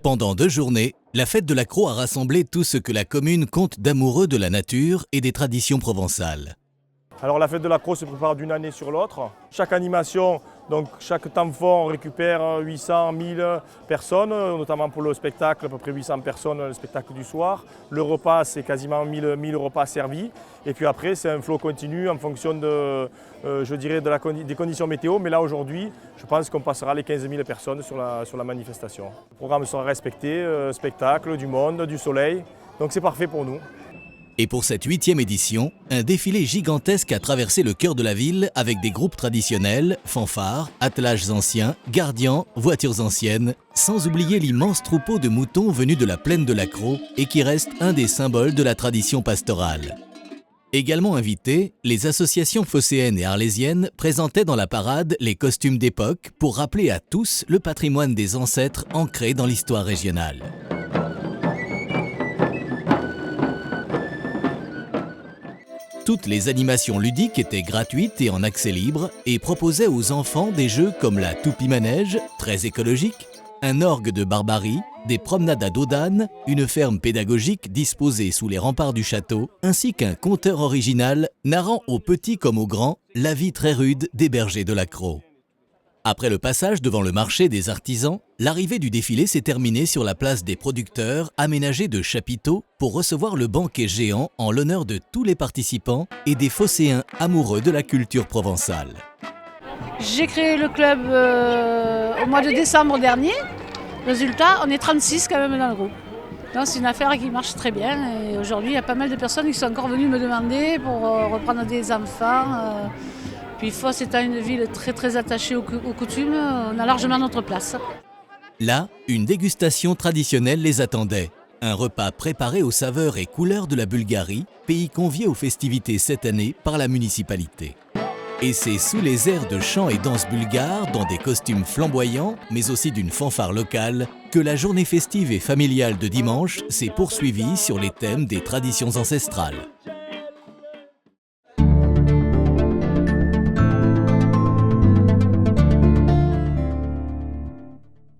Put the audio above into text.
Pendant 2 journées, la fête de l'Accro a rassemblé tout ce que la commune compte d'amoureux de la nature et des traditions provençales. Alors la fête de l'Accro se prépare d'une année sur l'autre. Chaque animation, donc chaque temps fort, on récupère 800, 1000 personnes, notamment pour le spectacle, à peu près 800 personnes, le spectacle du soir. Le repas, c'est quasiment 1000 repas servis. Et puis après, c'est un flot continu en fonction des conditions météo. Mais là, aujourd'hui, je pense qu'on passera les 15 000 personnes sur la manifestation. Le programme sera respecté, spectacle, du monde, du soleil. Donc c'est parfait pour nous. Et pour cette 8e édition, un défilé gigantesque a traversé le cœur de la ville avec des groupes traditionnels, fanfares, attelages anciens, gardians, voitures anciennes, sans oublier l'immense troupeau de moutons venus de la plaine de l'Accro et qui reste un des symboles de la tradition pastorale. Également invités, les associations phocéennes et arlésiennes présentaient dans la parade les costumes d'époque pour rappeler à tous le patrimoine des ancêtres ancré dans l'histoire régionale. Toutes les animations ludiques étaient gratuites et en accès libre et proposaient aux enfants des jeux comme la toupie-manège, très écologique, un orgue de barbarie, des promenades à dos d'âne, une ferme pédagogique disposée sous les remparts du château, ainsi qu'un conteur original narrant aux petits comme aux grands la vie très rude des bergers de l'Accro. Après le passage devant le marché des artisans, l'arrivée du défilé s'est terminée sur la place des producteurs, aménagée de chapiteaux pour recevoir le banquet géant en l'honneur de tous les participants et des phocéens amoureux de la culture provençale. J'ai créé le club au mois de décembre dernier. Résultat, on est 36 quand même dans le groupe. Donc c'est une affaire qui marche très bien et aujourd'hui il y a pas mal de personnes qui sont encore venues me demander pour reprendre des enfants. Puis Fos étant une ville très attachée aux coutumes, on a largement notre place. Là, une dégustation traditionnelle les attendait. Un repas préparé aux saveurs et couleurs de la Bulgarie, pays convié aux festivités cette année par la municipalité. Et c'est sous les airs de chants et danses bulgares, dans des costumes flamboyants, mais aussi d'une fanfare locale, que la journée festive et familiale de dimanche s'est poursuivie sur les thèmes des traditions ancestrales.